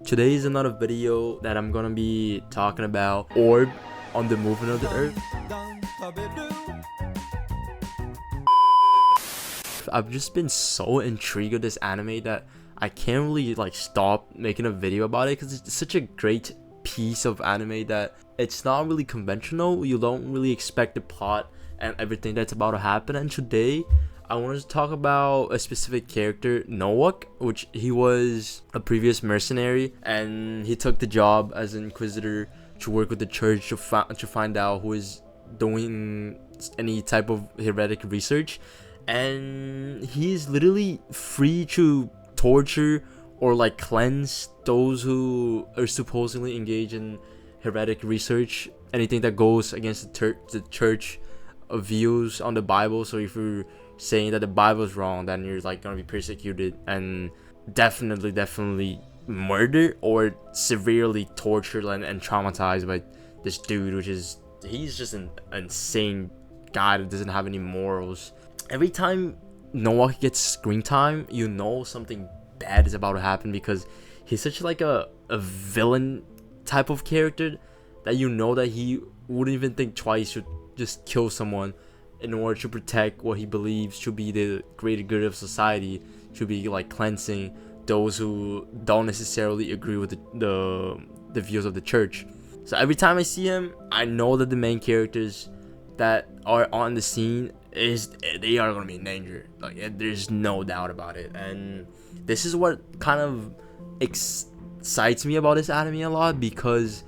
Today is another video that I'm gonna be talking about orb on the movement of the earth. I've just been so intrigued with this anime that I can't really stop making a video about it because it's such a great piece of anime that it's not really conventional. You don't really expect the plot and everything that's about to happen. And today I wanted to talk about a specific character, Nowak, which he was a previous mercenary and he took the job as an inquisitor to work with the church to find out who is doing any type of heretic research. And he's literally free to torture or cleanse those who are supposedly engaged in heretic research, anything that goes against the church views on the Bible. So if you're saying that the Bible is wrong, then you're gonna be persecuted and definitely murdered or severely tortured and traumatized by this dude, which is he's just an insane guy that doesn't have any morals. Every time Nowak gets screen time, you know something bad is about to happen because he's such a villain type of character that you know that he wouldn't even think twice to just kill someone in order to protect what he believes should be the greater good of society, should be cleansing those who don't necessarily agree with the views of the church. So every time I see him, I know that the main characters that are on the scene they are gonna be in danger. There's no doubt about it. And this is what kind of excites me about this anime a lot, because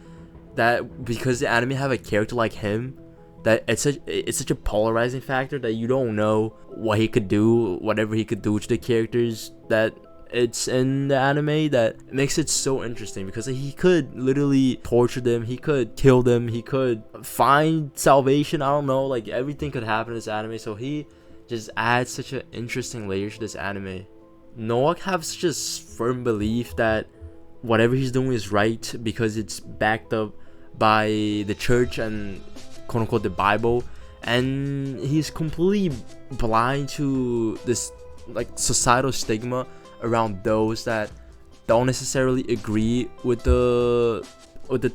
the anime have a character like him that it's such a polarizing factor that you don't know what he could do, whatever he could do to the characters that it's in the anime, that makes it so interesting because he could literally torture them, he could kill them, he could find salvation. I don't know, everything could happen in this anime. So he just adds such an interesting layer to this anime. Nowak has such a firm belief that whatever he's doing is right because it's backed up by the church and quote unquote the Bible, and he's completely blind to this societal stigma around those that don't necessarily agree with the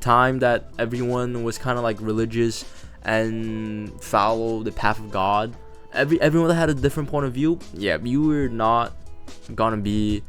time that everyone was kind of religious and follow the path of God. Everyone that had a different point of view, you were not gonna be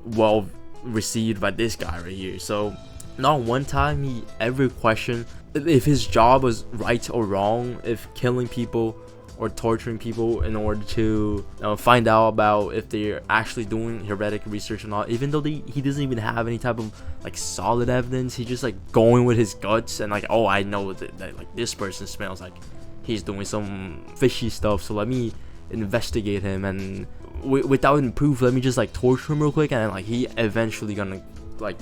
well received by this guy right here. So not one time he ever questioned if his job was right or wrong, if killing people or torturing people in order to find out about if they're actually doing heretic research or not, even though he doesn't even have any type of solid evidence. He's just going with his guts and oh, I know that this person smells like he's doing some fishy stuff, so let me investigate him, and without any proof, let me just torture him real quick, and then he eventually gonna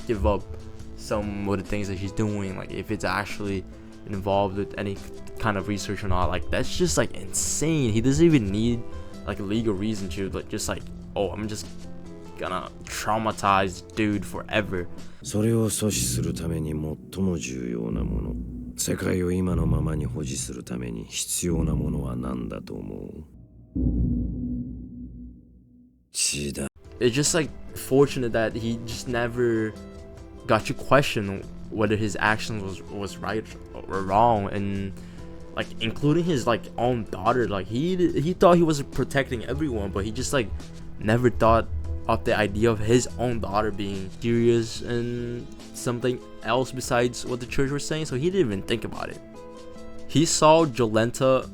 give up some of the things that he's doing, if it's actually involved with any kind of research or not. That's just insane. He doesn't even need a legal reason to oh, I'm just gonna traumatize dude forever. それを阻止するために最も重要なもの、世界を今のままに保持するために必要なものは何だと思う？血だ。 It's just fortunate that he just never got to question whether his actions was right or wrong, and including his own daughter. He thought he was protecting everyone, but he just never thought of the idea of his own daughter being serious and something else besides what the church was saying. So he didn't even think about it. He saw Jolenta,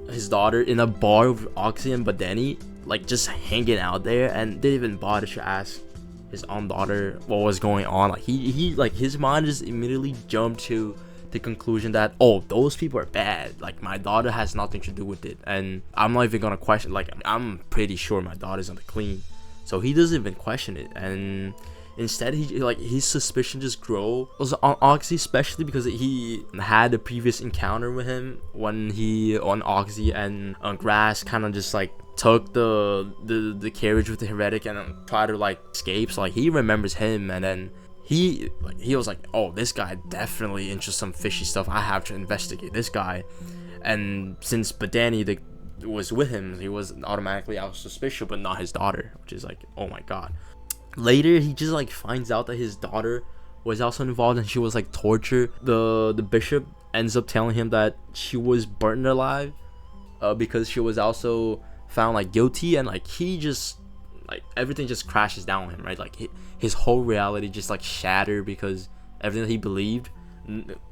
his daughter, in a bar with Oxy and Badeni, just hanging out there, and didn't even bother to ask his own daughter what was going on. He his mind just immediately jumped to the conclusion that, oh, those people are bad, my daughter has nothing to do with it, and I'm not even gonna question, I'm pretty sure my daughter's on the clean. So he doesn't even question it, and instead he his suspicion just grow. Also on Oxy, especially because he had a previous encounter with him when he on Oxy and on Grass kind of just took the carriage with the heretic and tried to escape. So he remembers him, and then he was oh, this guy definitely into some fishy stuff, I have to investigate this guy. And since Badani was with him, he was automatically out suspicious, but not his daughter, which is oh my god. Later, he just like finds out that his daughter was also involved and she was like tortured. The bishop ends up telling him that she was burned alive, because she was also found like guilty, and like he just like everything just crashes down on him, right? Like his whole reality just like shattered, because everything that he believed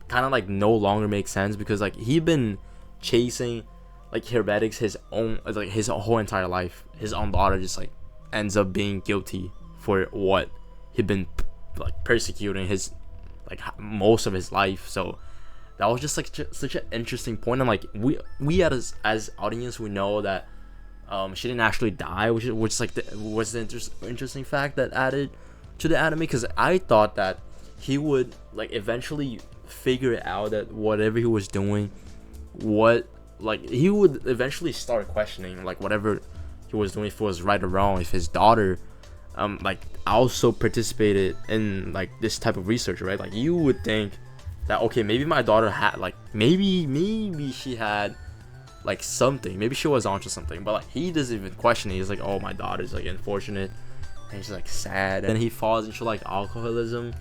kind of like no longer makes sense, because like he'd been chasing like heretics his whole entire life. His own daughter just like ends up being guilty for what he'd been like persecuting his like most of his life. So that was just like such an interesting point. And like we as audience, we know that she didn't actually die, which is like was the interesting fact that added to the anime, because I thought that he would like eventually figure it out, that whatever he was doing, he would eventually start questioning like whatever he was doing, if it was right or wrong, if his daughter like also participated in like this type of research, right? Like you would think that, okay, maybe my daughter had like maybe she had like something, maybe she was onto something, but like he doesn't even question it. He's like, oh, my daughter's like unfortunate, and he's like sad, and he falls into like alcoholism,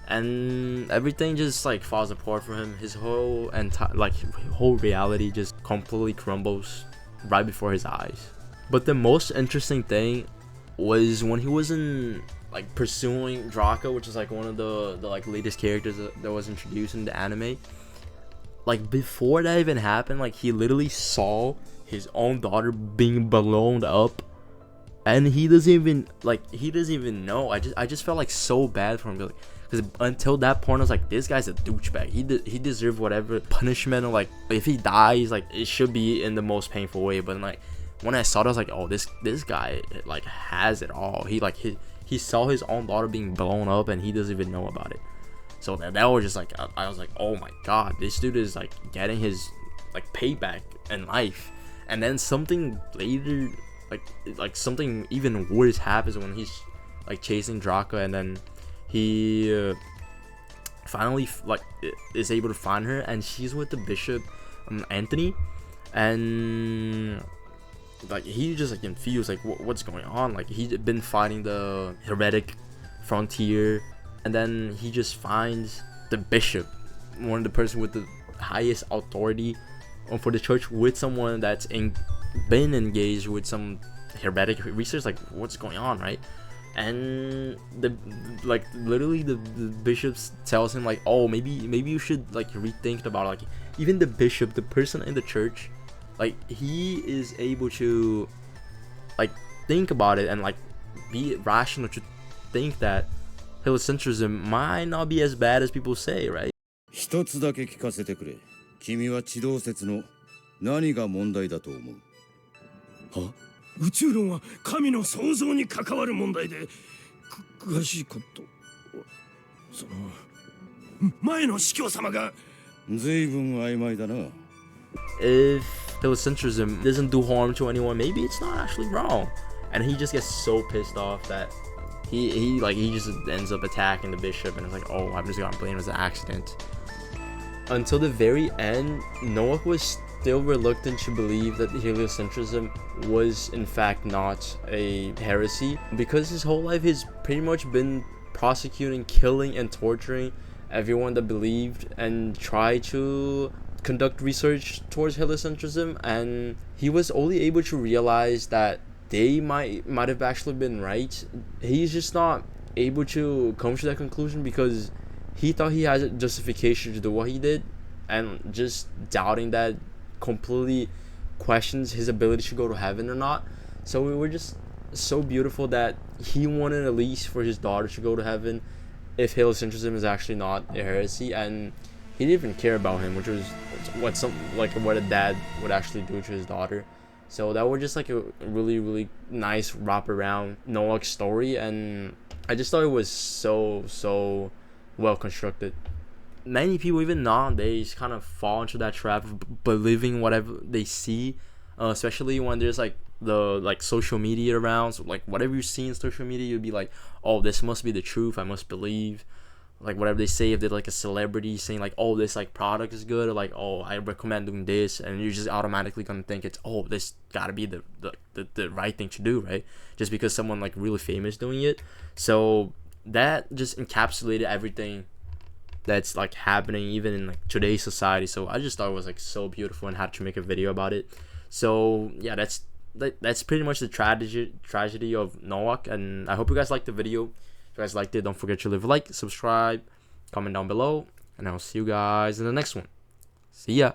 and everything just like falls apart for him. His whole whole reality just completely crumbles right before his eyes. But the most interesting thing was when he was in like pursuing Draka, which is like one of the like latest characters that was introduced in the anime. Like before that even happened, like he literally saw his own daughter being blown up, and he doesn't even know. I just felt like so bad for him, because until that point I was like, this guy's a douchebag. He deserved whatever punishment, or like if he dies, like it should be in the most painful way. But like when I saw it, I was like, oh, this guy like has it all. He saw his own daughter being blown up, and he doesn't even know about it. So that was just like, I was like, oh my god, this dude is like getting his like payback in life. And then something later, like something even worse happens when he's like chasing Draka, and then he finally like is able to find her, and she's with the bishop, Anthony, and like he just like confused, like what's going on. Like he'd been fighting the heretic frontier, and then he just finds the bishop, one of the person with the highest authority for the church, with someone that's been engaged with some heretic research. Like what's going on, right? And literally the bishop tells him like, oh, maybe you should like rethink about it. Like even the bishop, the person in the church, like he is able to like think about it and like be rational to think that heliocentrism might not be as bad as people say, right? 一つだけ聞かせてくれ。君は地動説の何が問題だと思う？は？宇宙論は神の創造に関わる問題で、詳しいこと、その前の司教様が随分曖昧だな。If heliocentrism doesn't do harm to anyone, maybe it's not actually wrong. And he just gets so pissed off that he just ends up attacking the bishop, and it's like, oh, I'm just gonna blame it as an accident. Until the very end, Nowak was still reluctant to believe that heliocentrism was in fact not a heresy, because his whole life he's pretty much been prosecuting, killing, and torturing everyone that believed and tried to conduct research towards heliocentrism, and he was only able to realize that they might have actually been right. He's just not able to come to that conclusion because he thought he has a justification to do what he did, and just doubting that completely questions his ability to go to heaven or not. So we were just so beautiful that he wanted at least for his daughter to go to heaven if heliocentrism is actually not a heresy, and he didn't even care about him, which was what a dad would actually do to his daughter. So that was just like a really, really nice wraparound Nowak story, and I just thought it was so well constructed. Many people, even nowadays, kind of fall into that trap of believing whatever they see, especially when there's like the social media around. So like whatever you see in social media, you'll be like, oh, this must be the truth, I must believe. like whatever they say, if they're like a celebrity saying like, oh, this like product is good, or like, oh, I recommend doing this, and you're just automatically gonna think it's, oh, this gotta be the right thing to do, right? Just because someone like really famous doing it. So that just encapsulated everything that's like happening even in like today's society. So I just thought it was like so beautiful and had to make a video about it. So yeah, that's pretty much the tragedy of Nowak, and I hope you guys liked the video. If you guys liked it, don't forget to leave a like, subscribe, comment down below, and I'll see you guys in the next one. See ya.